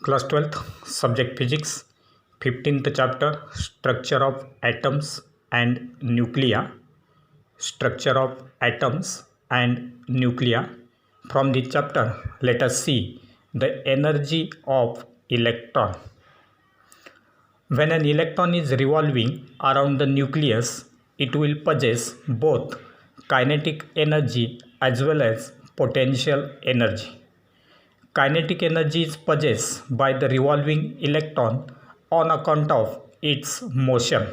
Class 12th, Subject Physics, 15th chapter, Structure of Atoms and Nuclei. Structure of atoms and nuclei. From this chapter, let us see the energy of electron. When an electron is revolving around the nucleus, it will possess both kinetic energy as well as potential energy. Kinetic energy is possessed by the revolving electron on account of its motion,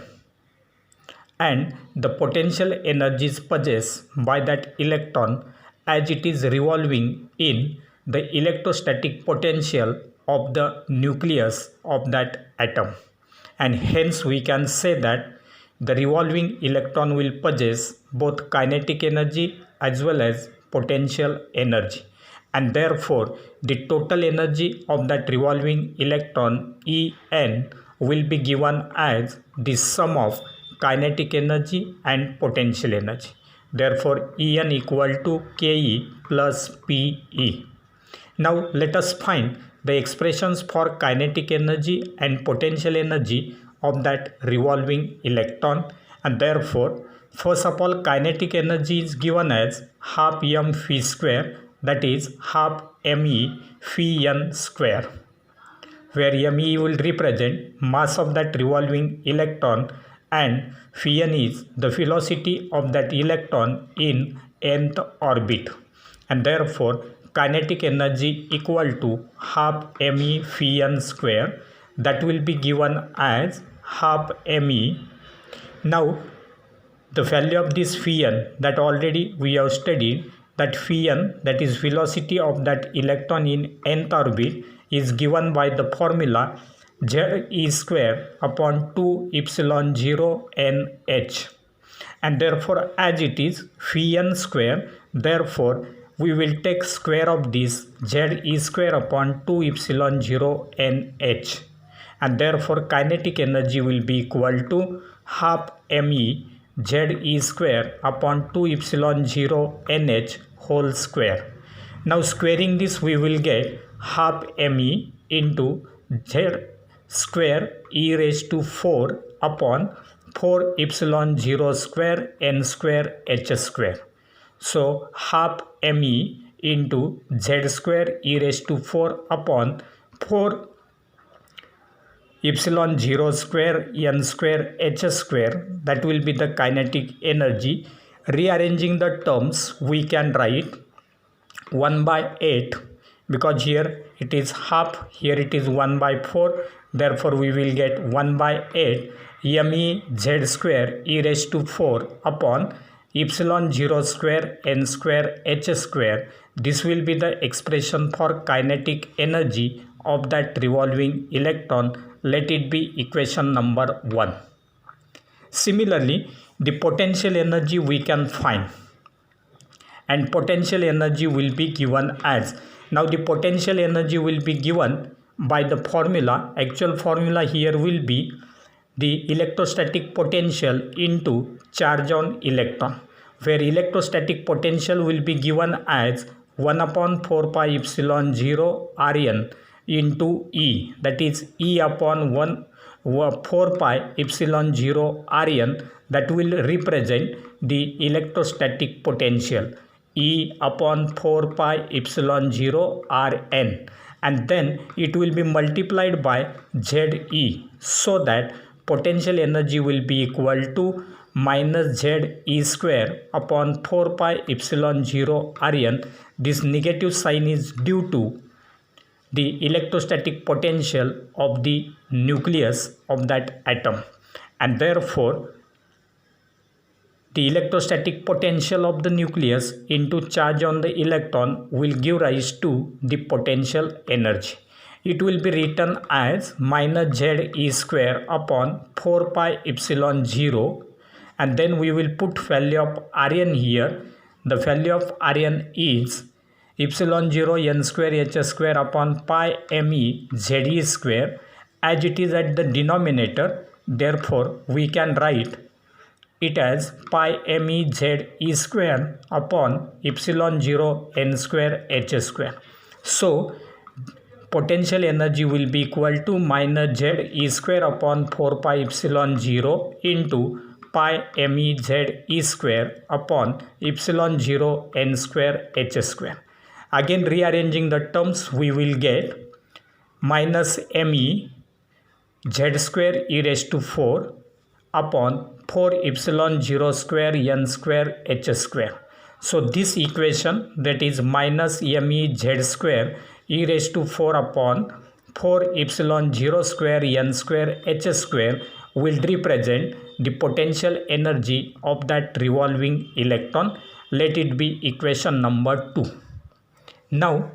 and the potential energy is possessed by that electron as it is revolving in the electrostatic potential of the nucleus of that atom, and hence we can say that the revolving electron will possess both kinetic energy as well as potential energy, and therefore the total energy of that revolving electron En will be given as the sum of kinetic energy and potential energy. Therefore En equal to Ke plus Pe. Now let us find the expressions for kinetic energy and potential energy of that revolving electron, and therefore first of all kinetic energy is given as half m phi square, that is half me phi n square, where me will represent mass of that revolving electron and phi n is the velocity of that electron in nth orbit, and therefore kinetic energy equal to half me phi n square, that will be given as half me. Now the value of this phi n that already we have studied, that phi n, that is velocity of that electron in nth orbit, is given by the formula z e square upon 2 epsilon 0 n h, and therefore as it is phi n square, therefore we will take square of this z e square upon 2 epsilon 0 n h, and therefore kinetic energy will be equal to half me z e square upon 2 epsilon 0 nh whole square. Now squaring this, we will get half me into z square e raised to 4 upon 4 epsilon 0 square n square h square. So half me into z square e raised to 4 upon 4 epsilon 0 square n square h square, that will be the kinetic energy. Rearranging the terms, we can write 1 by 8, because here it is half, here it is 1 by 4, therefore we will get 1 by 8 me z square e raised to 4 upon epsilon 0 square n square h square. This will be the expression for kinetic energy of that revolving electron. Let it be equation number 1. Similarly, the potential energy we can find, and potential energy will be given as, now the potential energy will be given by the formula, actual formula here will be the electrostatic potential into charge on electron, where electrostatic potential will be given as 1 upon 4 pi epsilon 0 Rn into E, that is E upon 4 pi epsilon 0 Rn, that will represent the electrostatic potential E upon 4 pi epsilon 0 Rn, and then it will be multiplied by Ze, so that potential energy will be equal to minus Ze square upon 4 pi epsilon 0 Rn. This negative sign is due to the electrostatic potential of the nucleus of that atom, and therefore the electrostatic potential of the nucleus into charge on the electron will give rise to the potential energy. It will be written as minus Ze square upon 4 pi epsilon 0, and then we will put value of Rn here. The value of Rn is epsilon 0 n square h square upon pi me Ze square, as it is at the denominator, therefore we can write it as pi me Ze square upon epsilon 0 n square h square. So potential energy will be equal to minus z e square upon 4 pi epsilon 0 into pi me z e square upon epsilon 0 n square h square. Again rearranging the terms, we will get minus me z square e raised to 4 upon 4 epsilon 0 square n square h square. So this equation, that is minus me z square e raised to 4 upon 4 epsilon 0 square n square h square, will represent the potential energy of that revolving electron. Let it be equation number 2. Now,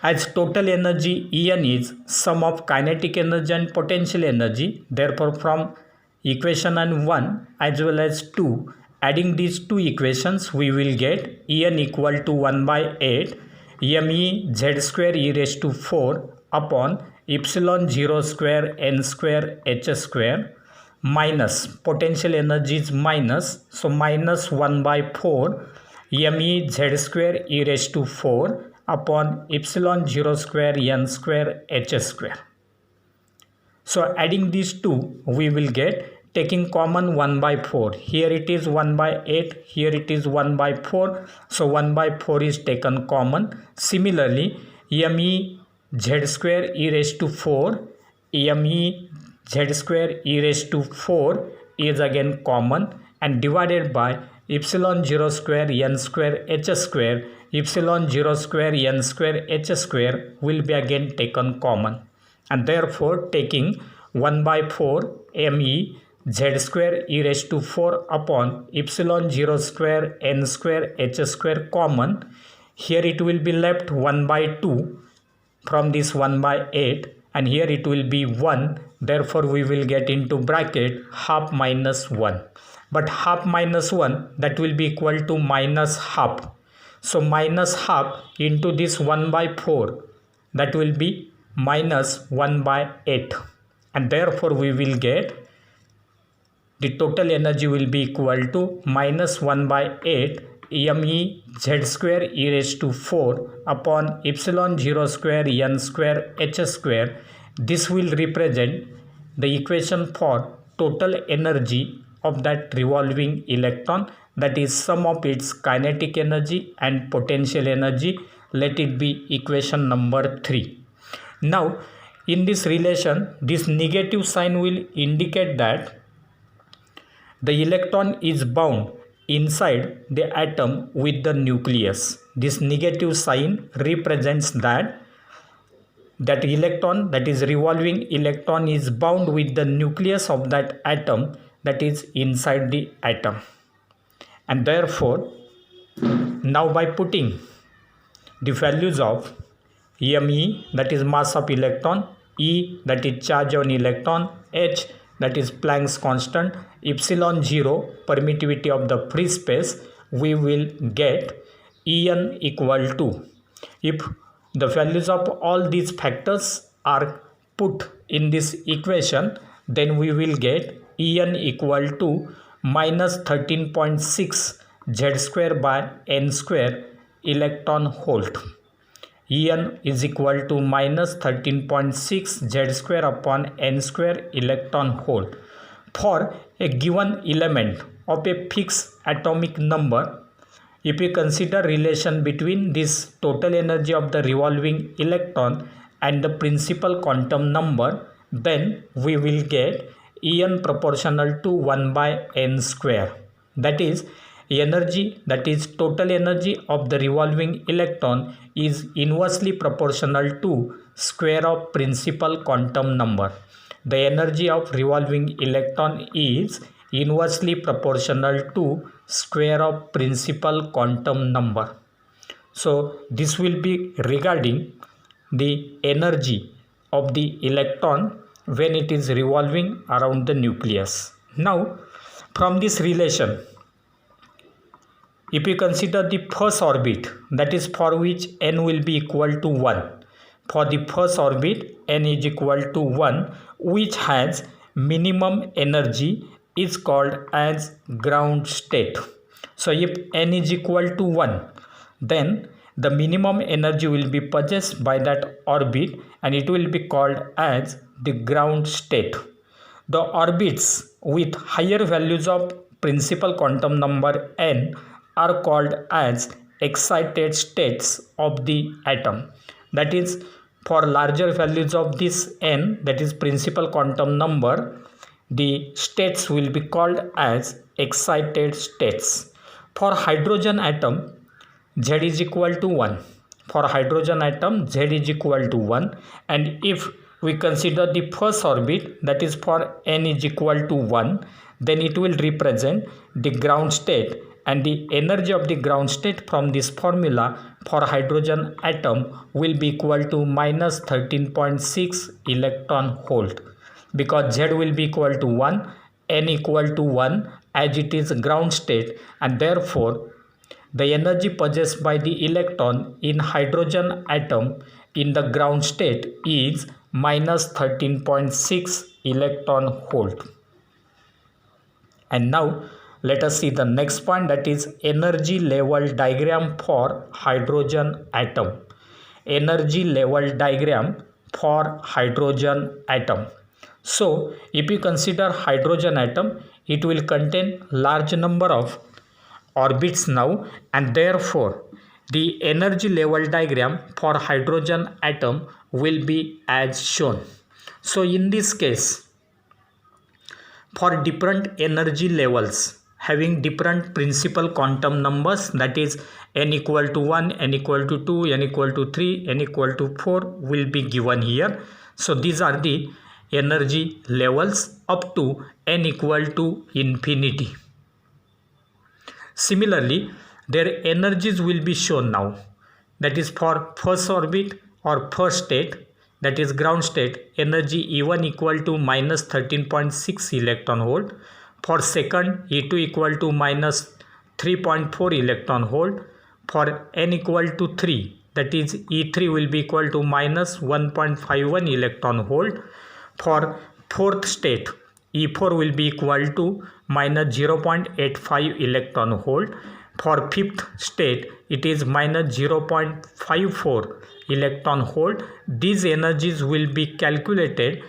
as total energy En is sum of kinetic energy and potential energy, therefore from equation 1 as well as 2, adding these two equations, we will get En equal to 1 by 8 me z square e raised to 4 upon epsilon 0 square n square h square minus potential energy is minus, so minus 1 by 4 me z square e raised to 4 upon epsilon 0 square n square h square. So adding these two, we will get, taking common 1 by 4, here it is 1 by 8, here it is 1 by 4, so 1 by 4 is taken common. Similarly, me z square e raised to 4, me z square e raised to 4 is again common, and divided by epsilon 0 square n square h square, epsilon 0 square n square h square will be again taken common, and therefore taking 1 by 4 me z square e raised to 4 upon epsilon 0 square n square h square common, here it will be left 1 by 2 from this 1 by 8, and here it will be 1, therefore we will get into bracket half minus 1, but half minus 1, that will be equal to minus half. So minus half into this 1 by 4, that will be minus 1 by 8, and therefore we will get the total energy will be equal to minus 1 by 8 me z square e raised to 4 upon epsilon 0 square n square h square. This will represent the equation for total energy of that revolving electron, that is sum of its kinetic energy and potential energy. Let it be equation number 3. Now in this relation, this negative sign will indicate that the electron is bound inside the atom with the nucleus. This negative sign represents that electron, that is revolving electron, is bound with the nucleus of that atom, that is inside the atom. And therefore now by putting the values of me, that is mass of electron, E, that is charge on electron, H, that is Planck's constant, epsilon 0, permittivity of the free space, we will get En equal to, if the values of all these factors are put in this equation, then we will get En equal to minus 13.6 z square by n square electron volt. En is equal to minus 13.6 z square upon n square electron volt. For a given element of a fixed atomic number, if we consider relation between this total energy of the revolving electron and the principal quantum number, then we will get En proportional to 1 by n square. That is, energy, that is total energy of the revolving electron, is inversely proportional to square of principal quantum number. The energy of revolving electron is inversely proportional to square of principal quantum number. So this will be regarding the energy of the electron when it is revolving around the nucleus. Now from this relation, if we consider the first orbit, that is for which n will be equal to 1, for the first orbit n is equal to 1, which has minimum energy, is called as ground state. So if n is equal to 1, then the minimum energy will be possessed by that orbit, and it will be called as the ground state. The orbits with higher values of principal quantum number n are called as excited states of the atom. That is, for larger values of this n, that is principal quantum number, the states will be called as excited states. For hydrogen atom, Z is equal to 1. For hydrogen atom, Z is equal to 1, and if we consider the first orbit, that is for n is equal to 1, then it will represent the ground state, and the energy of the ground state from this formula for hydrogen atom will be equal to minus 13.6 electron volt, because Z will be equal to 1, n equal to 1 as it is ground state, and therefore the energy possessed by the electron in hydrogen atom in the ground state is minus 13.6 electron volt. And now let us see the next point, that is energy level diagram for hydrogen atom. Energy level diagram for hydrogen atom. So if you consider hydrogen atom, it will contain large number of orbits now, and therefore the energy level diagram for hydrogen atom will be as shown. So in this case, for different energy levels having different principal quantum numbers, that is n equal to 1, n equal to 2, n equal to 3, n equal to 4 will be given here. So these are the energy levels up to n equal to infinity. Similarly, their energies will be shown now. That is for first orbit or first state, that is ground state, energy E1 equal to minus 13.6 electron volt. For second, E2 equal to minus 3.4 electron volt. For n equal to 3, that is E3 will be equal to minus 1.51 electron volt. For fourth state, E4 will be equal to minus 0.85 electron volt. For fifth state, it is minus 0.54 electron volt. These energies will be calculated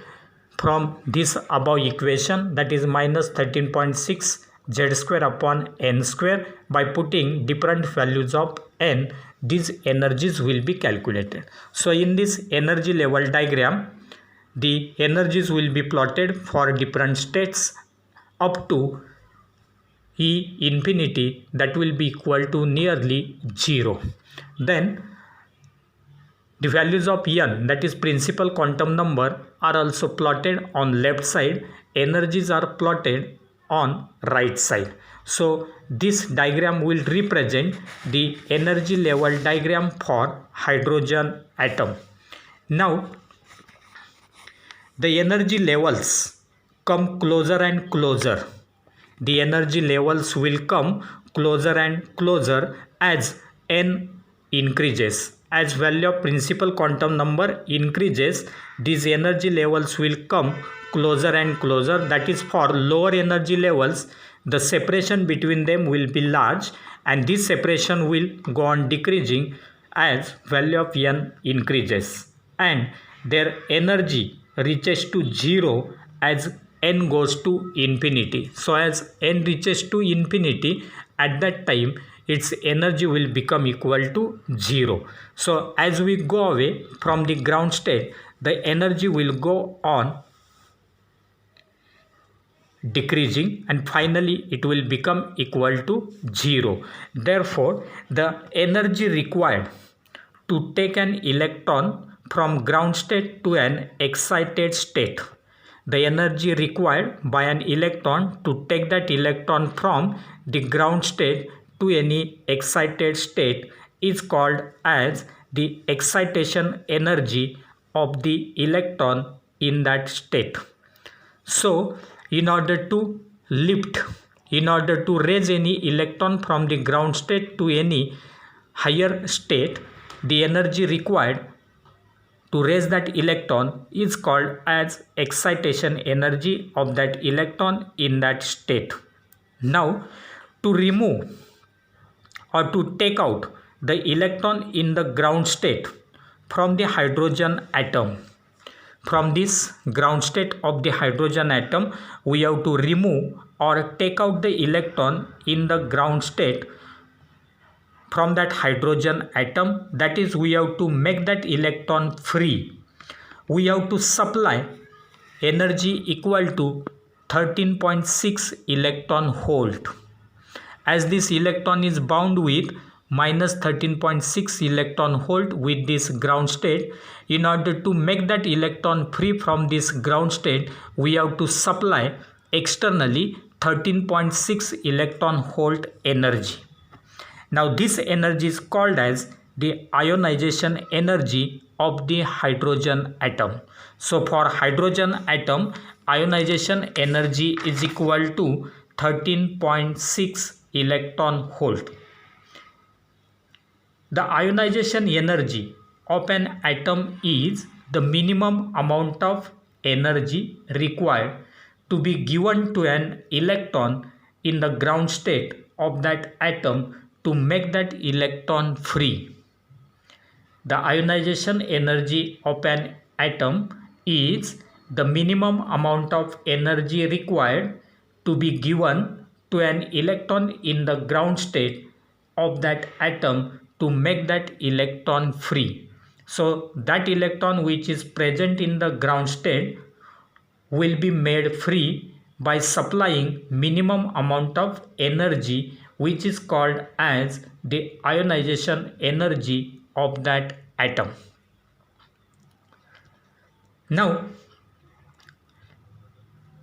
from this above equation, that is minus 13.6 z square upon n square. By putting different values of n, these energies will be calculated. So in this energy level diagram, the energies will be plotted for different states up to E infinity, that will be equal to nearly 0. Then the values of n, that is principal quantum number, are also plotted on left side. Energies are plotted on right side. So this diagram will represent the energy level diagram for hydrogen atom. Now the energy levels come closer and closer. The energy levels will come closer and closer as n increases. As value of principal quantum number increases, these energy levels will come closer and closer. That is, for lower energy levels, the separation between them will be large, and this separation will go on decreasing as value of n increases, and their energy reaches to 0 as n goes to infinity. So as n reaches to infinity, at that time its energy will become equal to 0. So as we go away from the ground state, the energy will go on decreasing, and finally it will become equal to 0. Therefore, the energy required to take an electron from ground state to an excited state, the energy required by an electron to take that electron from the ground state to any excited state, is called as the excitation energy of the electron in that state. So in order to raise any electron from the ground state to any higher state, the energy required to raise that electron is called as excitation energy of that electron in that state. Now to remove or to take out the electron in the ground state from the hydrogen atom. From this ground state of the hydrogen atom, we have to remove or take out the electron in the ground state from that hydrogen atom. That is, we have to make that electron free. We have to supply energy equal to 13.6 electron volt. As this electron is bound with minus 13.6 electron volt with this ground state, in order to make that electron free from this ground state, we have to supply externally 13.6 electron volt energy. Now this energy is called as the ionization energy of the hydrogen atom. So for hydrogen atom, ionization energy is equal to 13.6 electron volt. The ionization energy of an atom is the minimum amount of energy required to be given to an electron in the ground state of that atom to make that electron free. The ionization energy of an atom is the minimum amount of energy required to be given to an electron in the ground state of that atom to make that electron free. So that electron which is present in the ground state will be made free by supplying minimum amount of energy, which is called as the ionization energy of that atom. Now,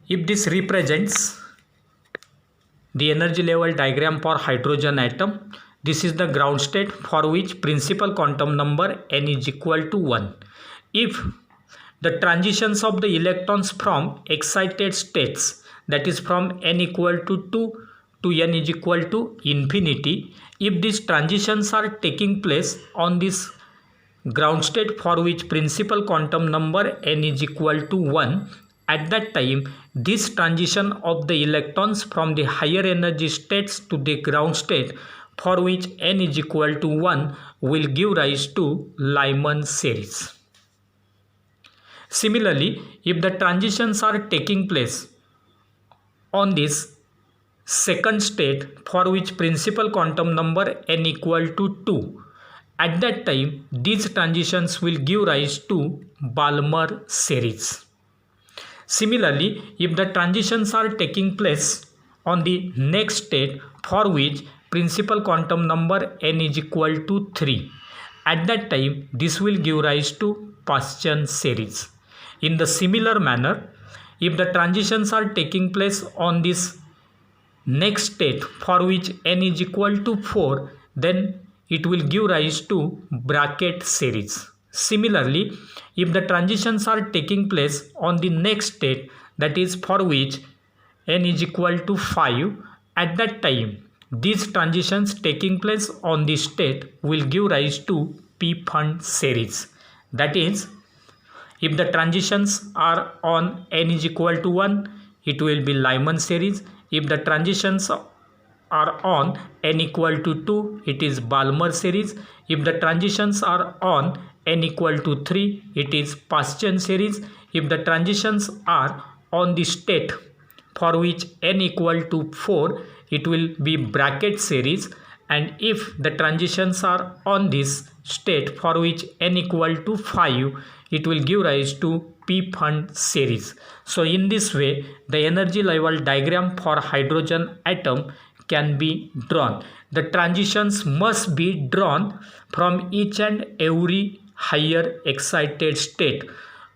if this represents the energy level diagram for hydrogen atom, this is the ground state for which principal quantum number n is equal to 1. If the transitions of the electrons from excited states, that is from n equal to 2 to n is equal to infinity, if these transitions are taking place on this ground state for which principal quantum number n is equal to 1, at that time this transition of the electrons from the higher energy states to the ground state for which n is equal to 1 will give rise to Lyman series. Similarly, if the transitions are taking place on this second state for which principal quantum number n equal to 2, at that time these transitions will give rise to Balmer series. Similarly, if the transitions are taking place on the next state for which principal quantum number n is equal to 3, at that time this will give rise to Paschen series. In the similar manner, if the transitions are taking place on this next state for which n is equal to 4, then it will give rise to Brackett series. Similarly, if the transitions are taking place on the next state, that is for which n is equal to 5, at that time these transitions taking place on this state will give rise to P-Fund series. That is, if the transitions are on n is equal to 1, it will be Lyman series. If the transitions are on n equal to 2, it is Balmer series. If the transitions are on n equal to 3, it is Paschen series. If the transitions are on the state for which n equal to 4, it will be Brackett series. And if the transitions are on this state for which n equal to 5, it will give rise to P-Fund series. So in this way, the energy level diagram for hydrogen atom can be drawn. The transitions must be drawn from each and every higher excited state.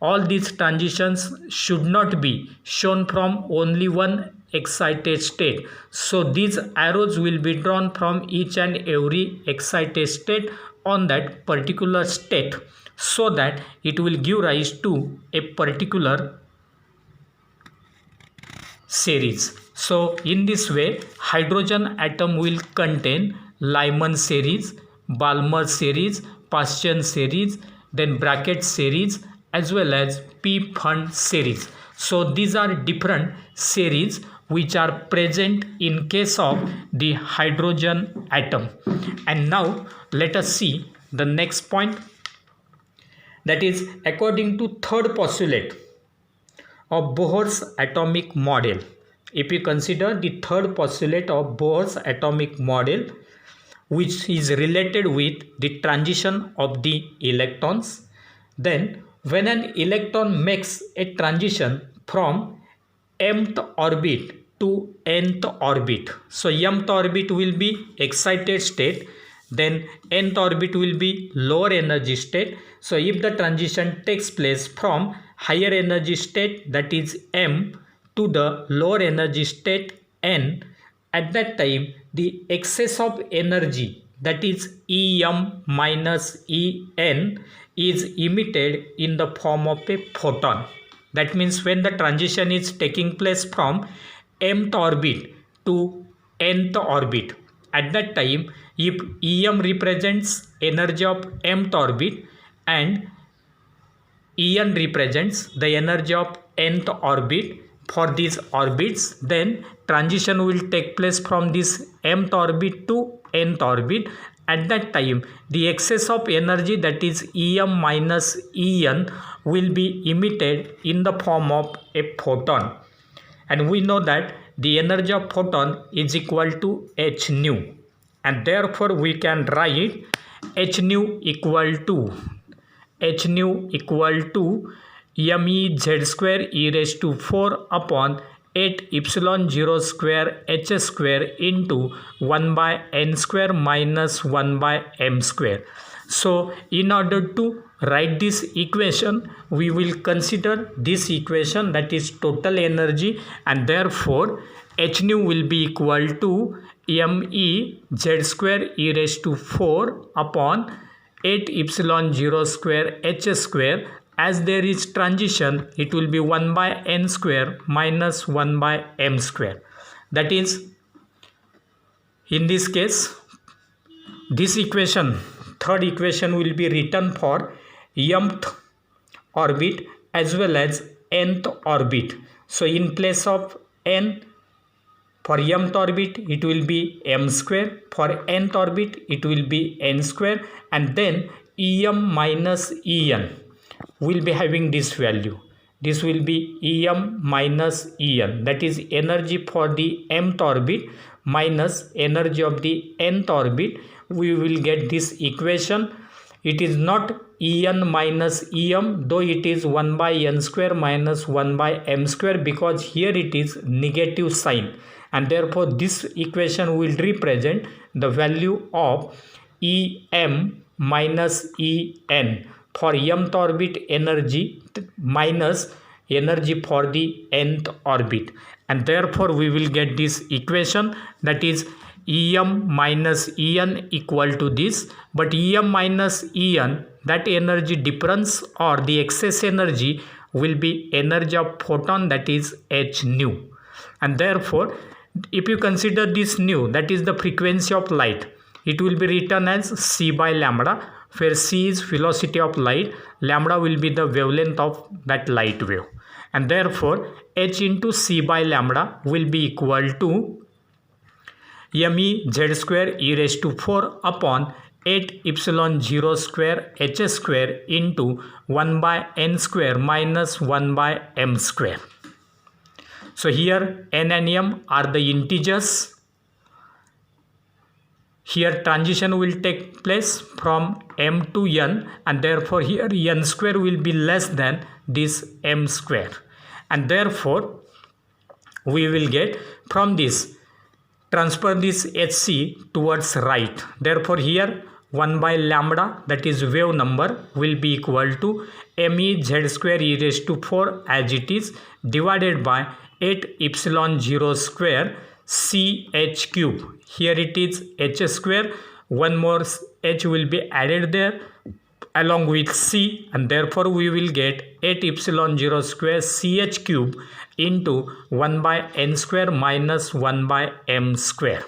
All these transitions should not be shown from only one excited state. So these arrows will be drawn from each and every excited state on that particular state, so that it will give rise to a particular series. So in this way, hydrogen atom will contain Lyman series, Balmer series, Paschen series, then Brackett series, as well as P-Fund series. So these are different series which are present in case of the hydrogen atom. And now let us see the next point, that is according to third postulate of Bohr's atomic model. If you consider the third postulate of Bohr's atomic model, which is related with the transition of the electrons, then when an electron makes a transition from mth orbit to nth orbit, so mth orbit will be excited state, then nth orbit will be lower energy state. So if the transition takes place from higher energy state, that is m, to the lower energy state n, at that time the excess of energy, that is Em minus En, is emitted in the form of a photon. That means when the transition is taking place from mth orbit to nth orbit, at that time if Em represents energy of mth orbit and En represents the energy of nth orbit for these orbits, then transition will take place from this mth orbit to nth orbit. At that time the excess of energy, that is Em minus En, will be emitted in the form of a photon, and we know that the energy of photon is equal to h nu, and therefore we can write h nu equal to me z square e raised to 4 upon 8 epsilon 0 square h square into 1 by n square minus 1 by m square. So in order to write this equation, we will consider this equation, that is total energy, and therefore h nu will be equal to me z square e raised to 4 upon 8 epsilon 0 square h square. As there is transition, it will be 1 by n square minus 1 by m square. That is, in this case, this equation, third equation, will be written for mth orbit as well as nth orbit. So in place of n, for mth orbit it will be m square, for nth orbit it will be n square, and then Em minus En will be having this value. This will be Em minus En, that is energy for the mth orbit minus energy of the nth orbit. We will get this equation. It is not En minus Em, though it is 1 by n square minus 1 by m square, because here it is negative sign, and therefore this equation will represent the value of Em minus En for mth orbit energy minus energy for the nth orbit, and therefore we will get this equation, that is Em minus En equal to this. But Em minus En, that energy difference or the excess energy will be energy of photon, that is h nu, and therefore if you consider this nu, that is the frequency of light, it will be written as c by lambda, where c is velocity of light, lambda will be the wavelength of that light wave, and therefore h into c by lambda will be equal to me z square e raised to 4 upon 8 epsilon 0 square h square into 1 by n square minus 1 by m square. So here n and m are the integers. Here transition will take place from m to n, and therefore here n square will be less than this m square, and therefore we will get from this, transfer this hc towards right. Therefore here 1 by lambda, that is wave number, will be equal to me z square e raised to 4 as it is, divided by 8 epsilon 0 square ch cube. Here it is h square, one more h will be added there along with c, and therefore we will get 8 epsilon 0 square ch cube into 1 by n square minus 1 by m square.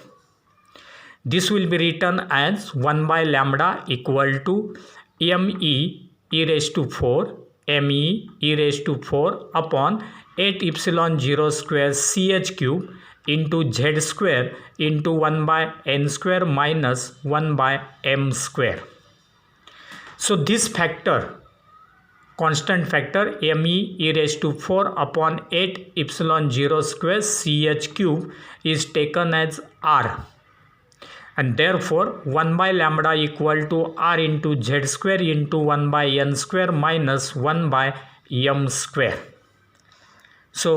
This will be written as 1 by lambda equal to me e raised to 4 upon 8 epsilon 0 square ch cube into z square into 1 by n square minus 1 by m square. So this factor, constant factor me e raised to 4 upon 8 epsilon 0 square ch cube is taken as r, and therefore 1 by lambda equal to r into z square into 1 by n square minus 1 by m square. So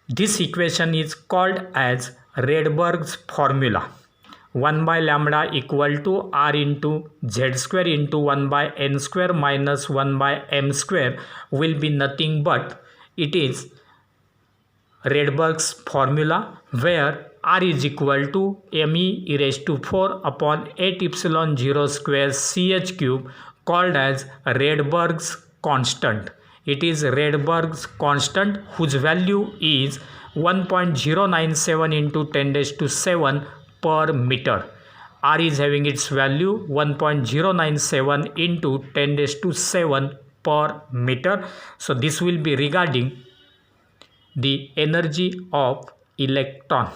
this equation is called as Rydberg's formula. 1 by lambda equal to r into z square into 1 by n square minus 1 by m square will be nothing but it is Rydberg's formula, where r is equal to me e raised to 4 upon 8 epsilon 0 square ch cube, called as Rydberg's constant. It is Rydberg's constant whose value is 1.097 into 10 raised to 7 per meter. R is having its value 1.097 into 10 raised to 7 per meter. So this will be regarding the energy of electron.